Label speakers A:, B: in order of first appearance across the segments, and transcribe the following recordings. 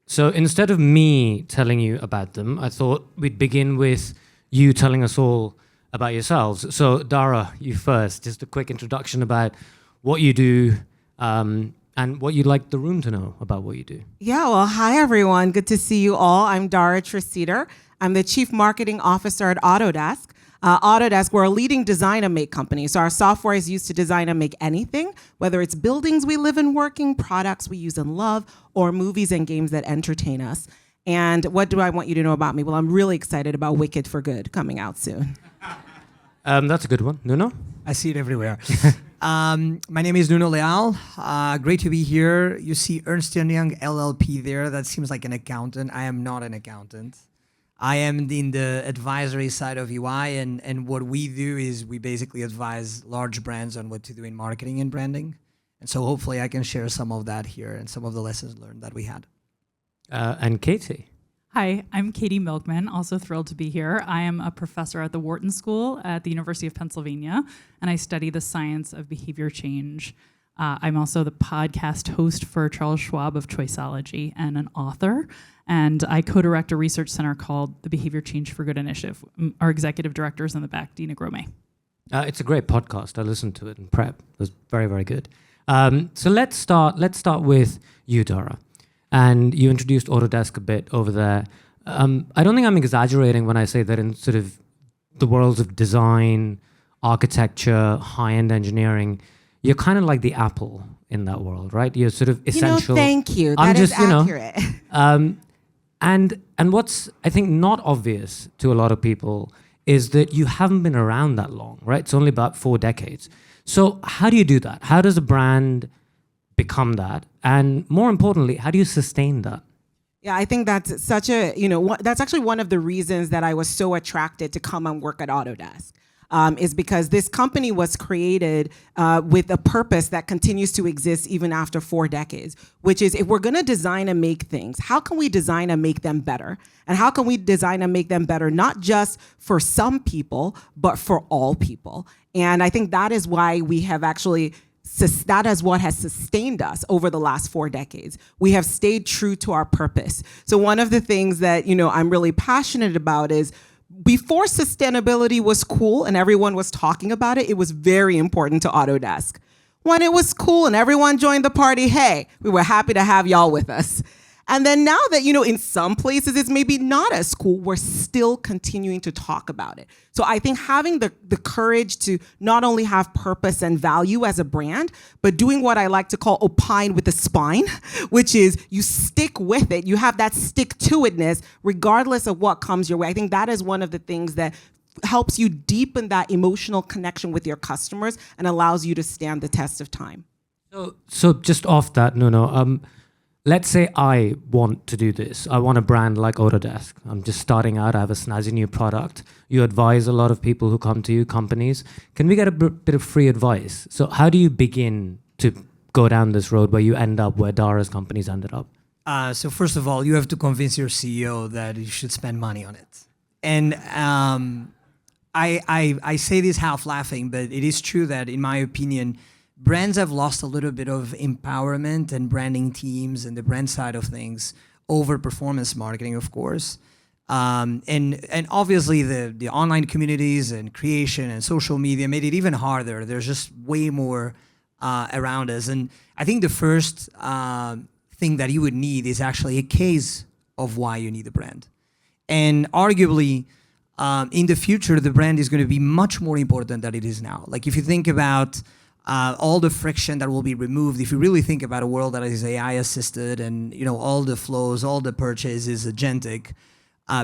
A: So instead of me telling you about them, I thought we'd begin with you telling us all about yourselves. So Dara, you first. Just a quick introduction about what you do and what you'd like the room to know about what you do.
B: Yeah, well, hi, everyone. Good to see you all. I'm Dara Treseder. I'm the Chief Marketing Officer at Autodesk. Autodesk, we're a leading design and make company. So our software is used to design and make anything, whether it's buildings we live and work in, products we use and love, or movies and games that entertain us. And what do I want you to know about me? Well, I'm really excited about Wicked for Good coming out soon.
A: That's a good one. Nuno?
C: I see it everywhere. My name is Nuno Leal. Great to be here. You see Ernst Young LLP there. That seems like an accountant. I am not an accountant. I am in the advisory side of UI, and what we do is we basically advise large brands on what to do in marketing and branding. And so hopefully I can share some of that here and some of the lessons learned that we had.
A: And Katy?
D: Hi, I'm Katy Milkman, also thrilled to be here. I am a professor at the Wharton School at the University of Pennsylvania, and I study the science of behavior change. I'm also the podcast host for Charles Schwab of Choiceology and an author, and I co-direct a research center called the Behavior Change for Good Initiative. Our executive director is in the back, Dina Grome.
A: It's a great podcast. I listened to it in prep. It was very, very good. So let's start with you, Dara. And you introduced Autodesk a bit over there. I don't think I'm exaggerating when I say that in sort of the worlds of design, architecture, high-end engineering, you're kind of like the Apple in that world, right? You're sort of essential.
B: Thank you.
A: That
B: is accurate.
A: And what's, I think, not obvious to a lot of people is that you haven't been around that long, right? It's only about 4 decades. So how do you do that? How does a brand become that? And more importantly, how do you sustain that?
B: Yeah, I think that's such a, that's actually one of the reasons that I was so attracted to come and work at Autodesk. Is because this company was created with a purpose that continues to exist even after 4 decades, which is if we're going to design and make things, how can we design and make them better? And how can we design and make them better, not just for some people, but for all people? And I think that is why we have actually that is what has sustained us over the last 4 decades. We have stayed true to our purpose. So one of the things that, I'm really passionate about is before sustainability was cool and everyone was talking about it, it was very important to Autodesk. When it was cool and everyone joined the party, hey, we were happy to have y'all with us. And then now that, in some places it's maybe not as cool, we're still continuing to talk about it. So I think having the courage to not only have purpose and value as a brand, but doing what I like to call opine with a spine, which is you stick with it. You have that stick-to-it-ness regardless of what comes your way. I think that is one of the things that helps you deepen that emotional connection with your customers and allows you to stand the test of time.
A: So just off that, Nuno, let's say I want to do this. I want a brand like Autodesk. I'm just starting out. I have a snazzy new product. You advise a lot of people who come to you, companies. Can we get a bit of free advice? So how do you begin to go down this road where you end up where Dara's company's ended up?
C: So first of all, you have to convince your CEO that you should spend money on it. And I say this half laughing, but it is true that, in my opinion, brands have lost a little bit of empowerment and branding teams and the brand side of things over performance marketing, of course. And obviously the online communities and creation and social media made it even harder. There's just way more around us. And I think the first thing that you would need is actually a case of why you need a brand. And arguably, in the future, the brand is going to be much more important than it is now. Like if you think about all the friction that will be removed, if you really think about a world that is AI assisted and all the flows, all the purchase is agentic,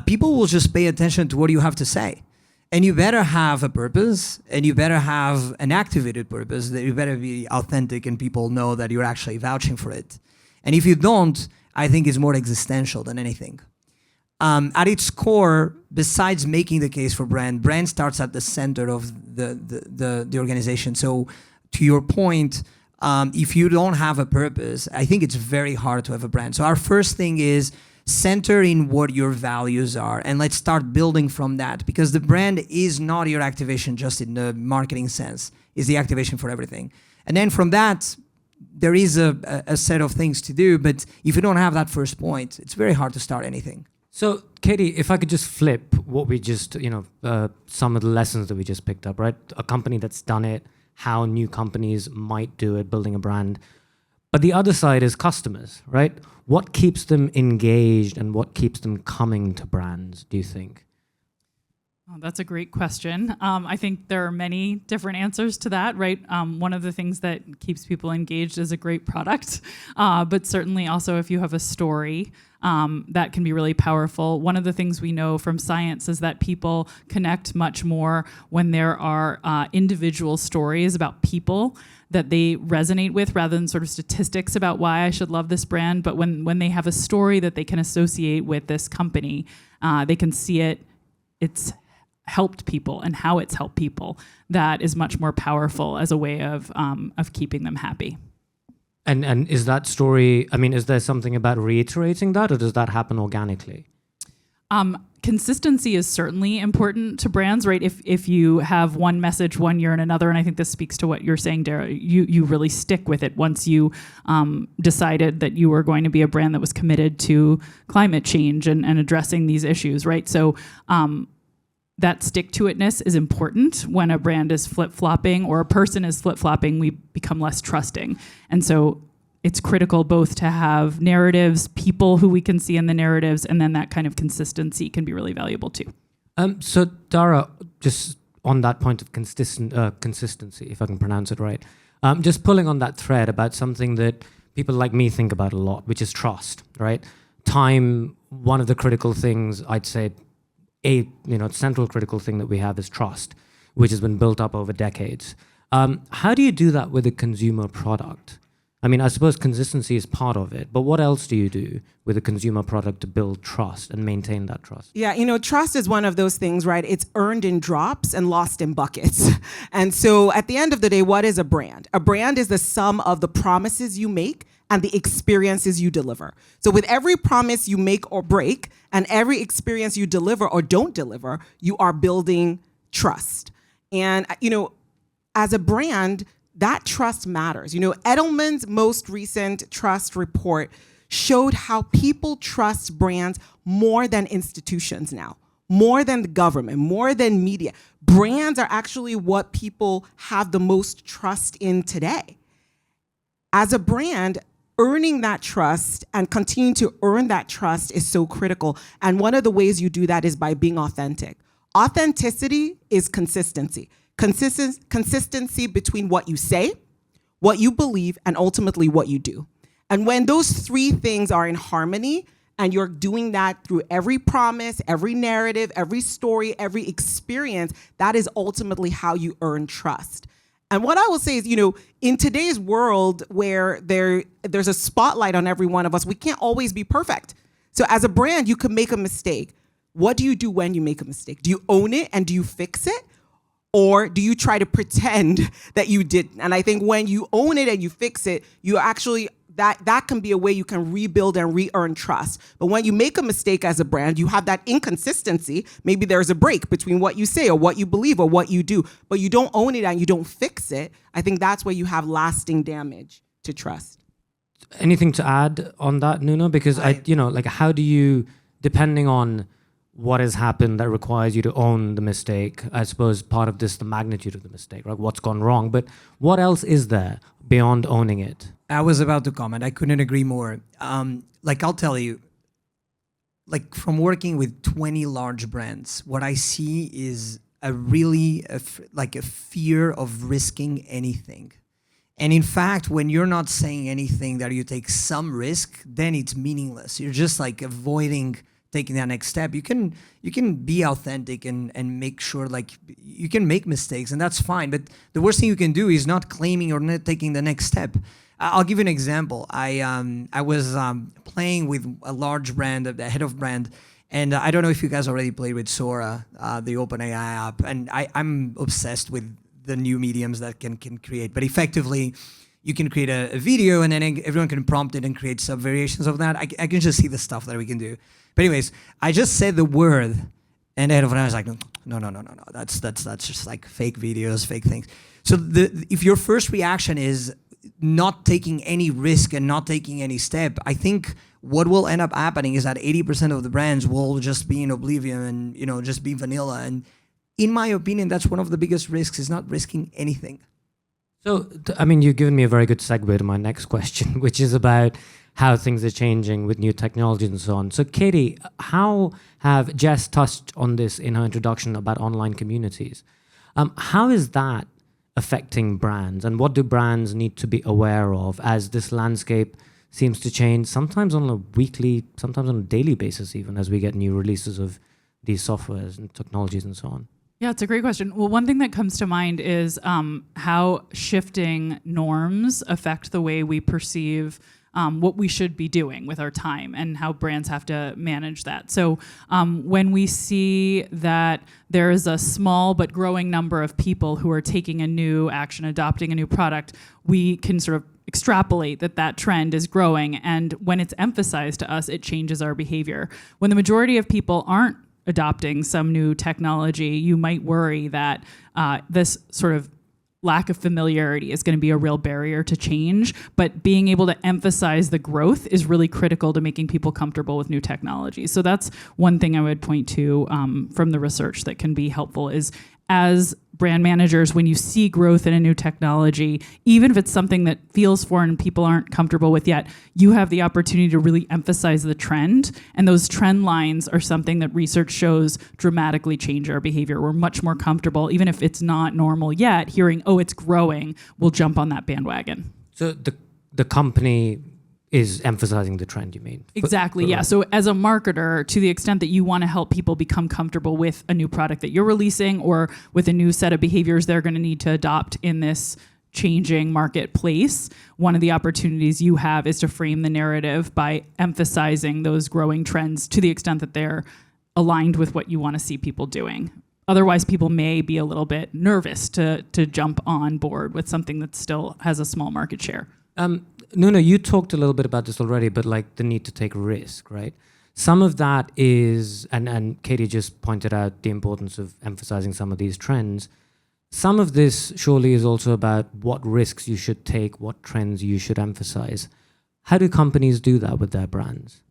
C: people will just pay attention to what you have to say. And you better have a purpose, and you better have an activated purpose, that you better be authentic and people know that you're actually vouching for it. And if you don't, I think it's more existential than anything. At its core, besides making the case for brand starts at the center of the organization. So to your point, if you don't have a purpose, I think it's very hard to have a brand. So our first thing is center in what your values are, and let's start building from that, because the brand is not your activation just in the marketing sense. It's the activation for everything. And then from that, there is a set of things to do, but if you don't have that first point, it's very hard to start anything.
A: So, Katy, if I could just flip what we just, some of the lessons that we just picked up, right? A company that's done it, how new companies might do it, building a brand. But the other side is customers, right? What keeps them engaged and what keeps them coming to brands, do you think?
D: Oh, that's a great question. I think there are many different answers to that, right? One of the things that keeps people engaged is a great product, but certainly also if you have a story, that can be really powerful. One of the things we know from science is that people connect much more when there are individual stories about people that they resonate with rather than sort of statistics about why I should love this brand. But when they have a story that they can associate with this company, they can see it's helped people and how it's helped people. That is much more powerful as a way of keeping them happy.
A: And is that story, is there something about reiterating that, or does that happen organically?
D: Consistency is certainly important to brands, right? If you have one message one year and another, and I think this speaks to what you're saying, Dara, you really stick with it once you decided that you were going to be a brand that was committed to climate change and addressing these issues, right? So that stick-to-it-ness is important. When a brand is flip-flopping or a person is flip-flopping, we become less trusting. And so it's critical both to have narratives, people who we can see in the narratives, and then that kind of consistency can be really valuable too.
A: So Dara, just on that point of consistency, if I can pronounce it right, just pulling on that thread about something that people like me think about a lot, which is trust, right? Time, one of the critical things, I'd say, central critical thing that we have is trust, which has been built up over decades. How do you do that with a consumer product? I suppose consistency is part of it, but what else do you do with a consumer product to build trust and maintain that trust?
B: Yeah, trust is one of those things, right? It's earned in drops and lost in buckets. And so at the end of the day, what is a brand? A brand is the sum of the promises you make and the experiences you deliver. So with every promise you make or break, and every experience you deliver or don't deliver, you are building trust. And, as a brand, that trust matters. Edelman's most recent trust report showed how people trust brands more than institutions now, more than the government, more than media. Brands are actually what people have the most trust in today. As a brand, earning that trust and continuing to earn that trust is so critical. And one of the ways you do that is by being authentic. Authenticity is consistency. Consistency between what you say, what you believe, and ultimately what you do. And when those three things are in harmony, and you're doing that through every promise, every narrative, every story, every experience, that is ultimately how you earn trust. And what I will say is, in today's world where there's a spotlight on every one of us, we can't always be perfect. So as a brand, you could make a mistake. What do you do when you make a mistake? Do you own it and do you fix it? Or do you try to pretend that you didn't? And I think when you own it and you fix it, you actually, that can be a way you can rebuild and re-earn trust. But when you make a mistake as a brand, you have that inconsistency. Maybe there's a break between what you say or what you believe or what you do, but you don't own it and you don't fix it. I think that's where you have lasting damage to trust.
A: Anything to add on that, Nuno? Because how do you, depending on what has happened that requires you to own the mistake, I suppose part of this, the magnitude of the mistake, right? What's gone wrong, but what else is there beyond owning it?
C: I was about to comment. I couldn't agree more. I'll tell you, from working with 20 large brands, what I see is a fear of risking anything. And in fact, when you're not saying anything that you take some risk, then it's meaningless. You're just avoiding taking that next step. You can be authentic and make sure you can make mistakes, and that's fine. But the worst thing you can do is not claiming or not taking the next step. I'll give you an example. I was playing with a large brand, the head of brand, and I don't know if you guys already played with Sora, the OpenAI app, and I'm obsessed with the new mediums that can create. But effectively, you can create a video, and then everyone can prompt it and create sub variations of that. I can just see the stuff that we can do. But anyways, I just said the word, and the head of brand was like, no, that's just fake videos, fake things. So if your first reaction is not taking any risk and not taking any step, I think what will end up happening is that 80% of the brands will just be in oblivion and, you know, just be vanilla. And in my opinion, that's one of the biggest risks, is not risking anything.
A: So, I mean, you've given me a very good segue to my next question, which is about how things are changing with new technologies and so on. So, Katy, how have Jess touched on this in her introduction about online communities? How is that affecting brands, and what do brands need to be aware of as this landscape seems to change, sometimes on a weekly, sometimes on a daily basis, even as we get new releases of these softwares and technologies and so on?
D: Yeah, it's a great question. Well, one thing that comes to mind is how shifting norms affect the way we perceive what we should be doing with our time, and how brands have to manage that. So when we see that there is a small but growing number of people who are taking a new action, adopting a new product, we can sort of extrapolate that trend is growing. And when it's emphasized to us, it changes our behavior. When the majority of people aren't adopting some new technology, you might worry that this sort of lack of familiarity is going to be a real barrier to change. But being able to emphasize the growth is really critical to making people comfortable with new technology. So that's one thing I would point to from the research that can be helpful, is as brand managers, when you see growth in a new technology, even if it's something that feels foreign and people aren't comfortable with yet, you have the opportunity to really emphasize the trend. And those trend lines are something that research shows dramatically change our behavior. We're much more comfortable, even if it's not normal yet, hearing, oh, it's growing, we'll jump on that bandwagon.
A: So the company is emphasizing the trend, you mean?
D: Exactly, yeah. So as a marketer, to the extent that you want to help people become comfortable with a new product that you're releasing, or with a new set of behaviors they're going to need to adopt in this changing marketplace, one of the opportunities you have is to frame the narrative by emphasizing those growing trends to the extent that they're aligned with what you want to see people doing. Otherwise, people may be a little bit nervous to jump on board with something that still has a small market share.
A: Nuno, you talked a little bit about this already, but like the need to take risk, right? Some of that is, and Katy just pointed out the importance of emphasizing some of these trends. Some of this surely is also about what risks you should take, what trends you should emphasize. How do companies do that with their brands?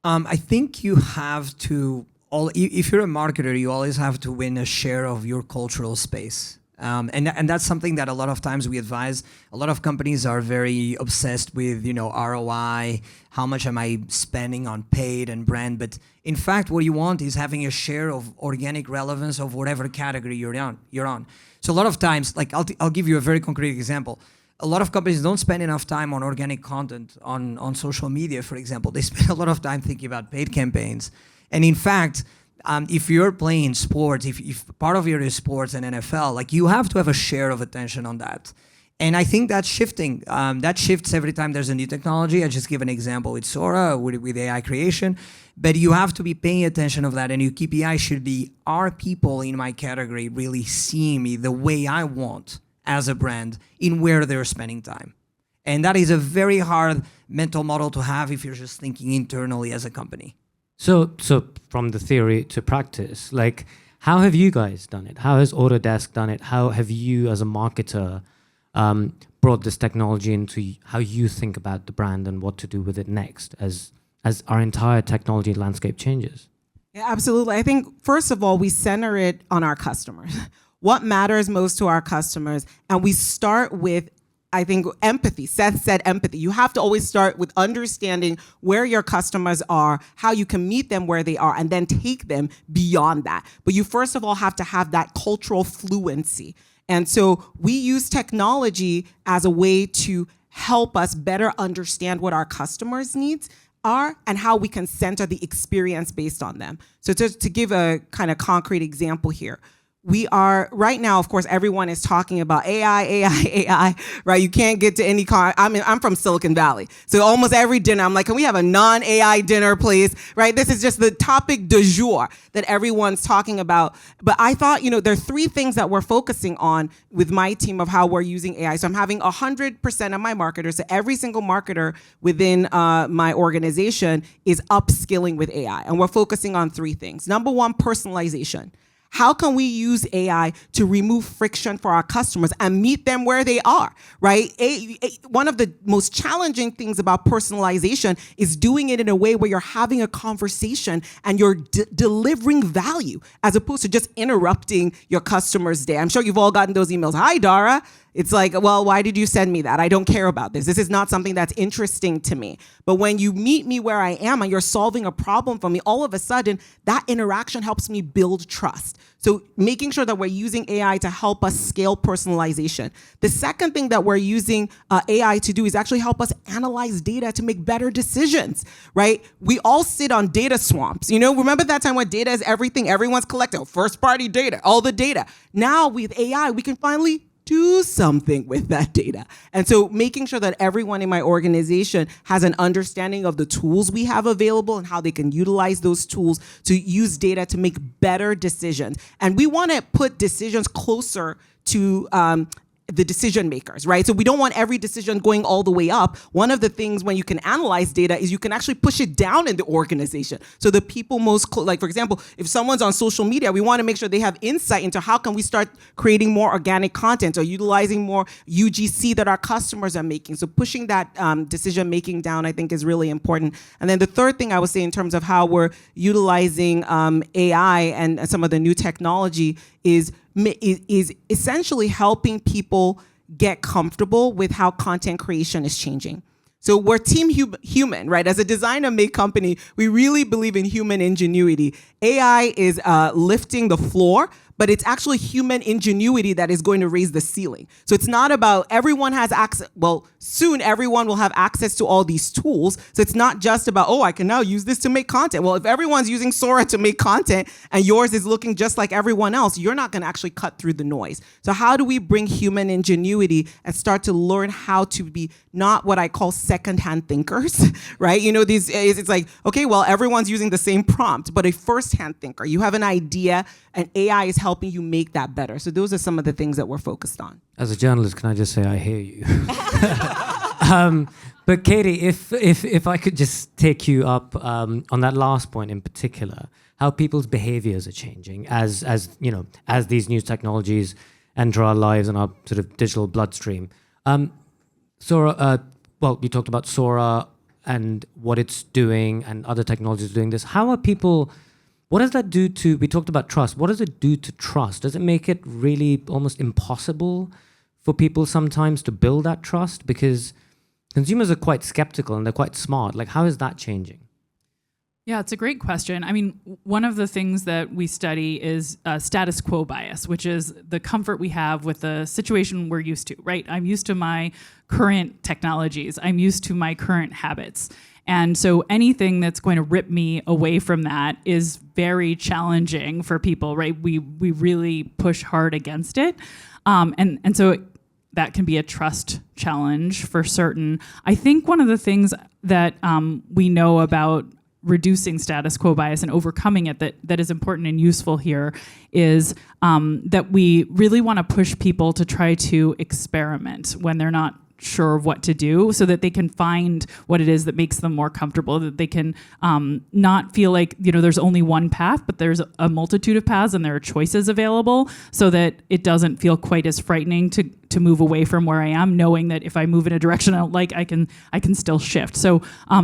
C: I think you have to, if you're a marketer, you always have to win a share of your cultural space. And that's something that a lot of times we advise. A lot of companies are very obsessed with, you know, ROI, how much am I spending on paid and brand. But in fact, what you want is having a share of organic relevance of whatever category you're on. So a lot of times, like I'll give you a very concrete example. A lot of companies don't spend enough time on organic content on social media, for example. They spend a lot of time thinking about paid campaigns. And in fact, if you're playing sports, if part of your is sports and NFL, like you have to have a share of attention on that. And I think that's shifting. That shifts every time there's a new technology. I just give an example with Sora, with AI creation. But you have to be paying attention of that. And your KPI should be, are people in my category really seeing me the way I want as a brand in where they're spending time? And that is a very hard mental model to have if you're just thinking internally as a company.
A: So from the theory to practice, like how have you guys done it? How has Autodesk done it? How have you as a marketer brought this technology into how you think about the brand and what to do with it next as our entire technology landscape changes?
B: Yeah, absolutely. I think, first of all, we center it on our customers. What matters most to our customers? And we start with, I think, empathy. Seth said empathy. You have to always start with understanding where your customers are, how you can meet them where they are, and then take them beyond that. But you first of all have to have that cultural fluency. And so we use technology as a way to help us better understand what our customers' needs are and how we can center the experience based on them. So to give a kind of concrete example here, we are, right now, of course, everyone is talking about AI, right? You can't get to any I'm from Silicon Valley. So almost every dinner, I'm like, can we have a non-AI dinner, please? Right? This is just the topic du jour that everyone's talking about. But I thought, there are three things that we're focusing on with my team of how we're using AI. So I'm having 100% of my marketers, so every single marketer within my organization is upskilling with AI. And we're focusing on three things. Number one, personalization. How can we use AI to remove friction for our customers and meet them where they are, right? One of the most challenging things about personalization is doing it in a way where you're having a conversation and you're delivering value as opposed to just interrupting your customer's day. I'm sure you've all gotten those emails. Hi, Dara. It's like, well, why did you send me that? I don't care about this. This is not something that's interesting to me. But when you meet me where I am and you're solving a problem for me, all of a sudden, that interaction helps me build trust. So making sure that we're using AI to help us scale personalization. The second thing that we're using AI to do is actually help us analyze data to make better decisions, right? We all sit on data swamps. Remember that time when data is everything? Everyone's collecting first-party data, all the data. Now with AI, we can finally do something with that data. And so making sure that everyone in my organization has an understanding of the tools we have available and how they can utilize those tools to use data to make better decisions. And we want to put decisions closer to the decision makers, right? So we don't want every decision going all the way up. One of the things when you can analyze data is you can actually push it down in the organization. So the people most, like for example, if someone's on social media, we want to make sure they have insight into how can we start creating more organic content or utilizing more UGC that our customers are making. So pushing that decision making down, I think, is really important. And then the third thing I would say in terms of how we're utilizing AI and some of the new technology is essentially helping people get comfortable with how content creation is changing. So we're team human, right? As a designer-made company, we really believe in human ingenuity. AI is lifting the floor, but it's actually human ingenuity that is going to raise the ceiling. So it's not about everyone has access. Well, soon everyone will have access to all these tools. So it's not just about, I can now use this to make content. Well, if everyone's using Sora to make content and yours is looking just like everyone else, you're not going to actually cut through the noise. So how do we bring human ingenuity and start to learn how to be not what I call second-hand thinkers, right? It's like, okay, well, everyone's using the same prompt, but a first-hand thinker. You have an idea, and AI is helping you make that better. So those are some of the things that we're focused on.
A: As a journalist, can I just say I hear you? But Katy, if I could just take you up on that last point in particular, how people's behaviors are changing as these new technologies enter our lives and our sort of digital bloodstream. Sora, you talked about Sora and what it's doing and other technologies doing this. How are people... What does that do to, we talked about trust, what does it do to trust? Does it make it really almost impossible for people sometimes to build that trust? Because consumers are quite skeptical and they're quite smart. Like, how is that changing?
D: Yeah, it's a great question. I mean, one of the things that we study is status quo bias, which is the comfort we have with the situation we're used to, right? I'm used to my current technologies. I'm used to my current habits. And so anything that's going to rip me away from that is very challenging for people, right? We really push hard against it. And so that can be a trust challenge for certain. I think one of the things that we know about reducing status quo bias and overcoming it that is important and useful here is that we really want to push people to try to experiment when they're not sure of what to do, so that they can find what it is that makes them more comfortable, that they can not feel like there's only one path, but there's a multitude of paths and there are choices available, so that it doesn't feel quite as frightening to move away from where I am, knowing that if I move in a direction I don't like, I can still shift. So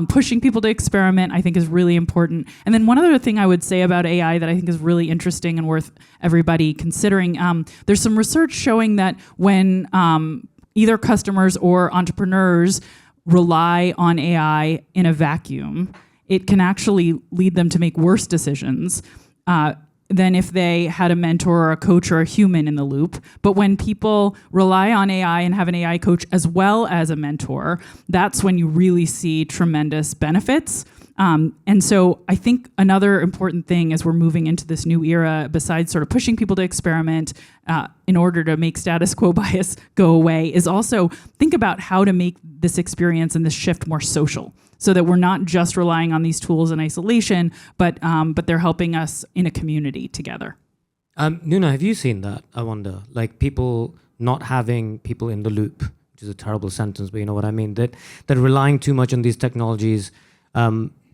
D: pushing people to experiment, I think, is really important. And then one other thing I would say about AI that I think is really interesting and worth everybody considering, there's some research showing that when either customers or entrepreneurs rely on AI in a vacuum, it can actually lead them to make worse decisions than if they had a mentor or a coach or a human in the loop. But when people rely on AI and have an AI coach as well as a mentor, that's when you really see tremendous benefits. And so I think another important thing as we're moving into this new era, besides sort of pushing people to experiment in order to make status quo bias go away, is also think about how to make this experience and this shift more social, so that we're not just relying on these tools in isolation, but they're helping us in a community together.
A: Nuno, have you seen that? I wonder, like people not having people in the loop, which is a terrible sentence, but you know what I mean, that relying too much on these technologies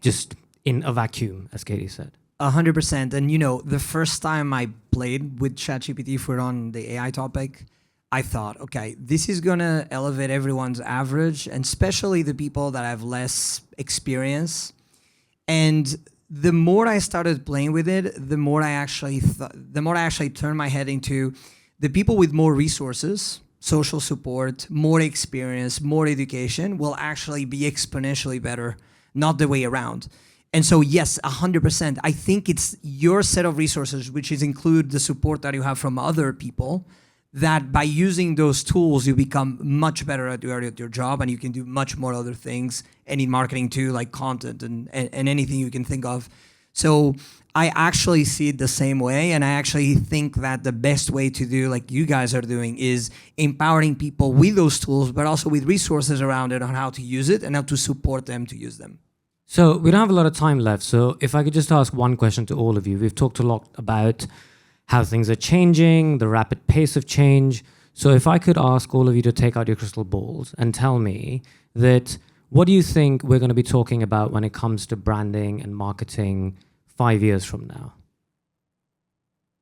A: just in a vacuum, as Katy said.
C: 100%. And the first time I played with ChatGPT for on the AI topic, I thought, okay, this is gonna elevate everyone's average, and especially the people that have less experience. And the more I started playing with it, the more I actually turned my head into the people with more resources, social support, more experience, more education will actually be exponentially better, not the way around. And so, yes, 100%. I think it's your set of resources, which include the support that you have from other people, that by using those tools, you become much better at your job, and you can do much more other things, and in marketing too, like content and anything you can think of. So I actually see it the same way, and I actually think that the best way to do, like you guys are doing, is empowering people with those tools, but also with resources around it on how to use it and how to support them to use them.
A: So we don't have a lot of time left. So if I could just ask one question to all of you. We've talked a lot about how things are changing, the rapid pace of change. So if I could ask all of you to take out your crystal balls and tell me that, what do you think we're going to be talking about when it comes to branding and marketing 5 years from now?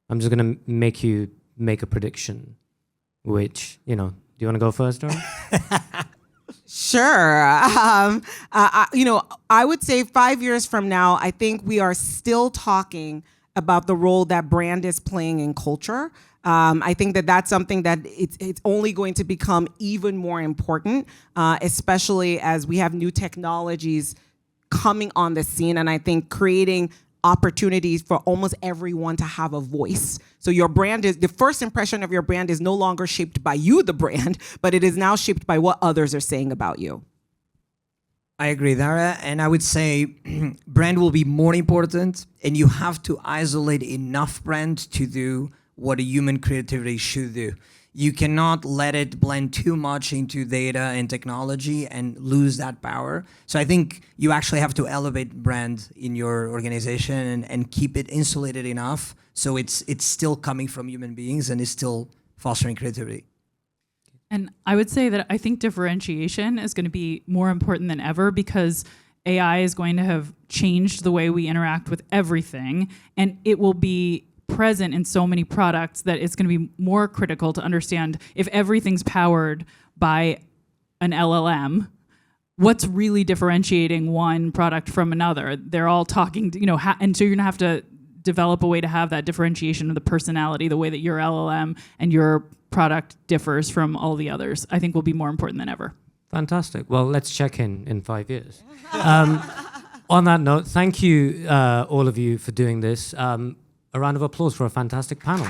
A: I'm just going to make you make a prediction, which, do you want to go first, Dara?
B: Sure. I would say 5 years from now, I think we are still talking about the role that brand is playing in culture. I think that that's something that it's only going to become even more important, especially as we have new technologies coming on the scene, and I think creating opportunities for almost everyone to have a voice. So your brand the first impression of your brand is no longer shaped by you, the brand, but it is now shaped by what others are saying about you.
C: I agree, Dara, and I would say brand will be more important, and you have to isolate enough brand to do what a human creativity should do. You cannot let it blend too much into data and technology and lose that power. So I think you actually have to elevate brand in your organization and keep it insulated enough so it's still coming from human beings and is still fostering creativity.
D: And I would say that I think differentiation is going to be more important than ever, because AI is going to have changed the way we interact with everything, and it will be present in so many products that it's going to be more critical to understand if everything's powered by an LLM, what's really differentiating one product from another. They're all talking, and so you're going to have to develop a way to have that differentiation of the personality, the way that your LLM and your product differs from all the others, I think will be more important than ever.
A: Fantastic. Well, let's check in 5 years. On that note, thank you, all of you, for doing this. A round of applause for a fantastic panel.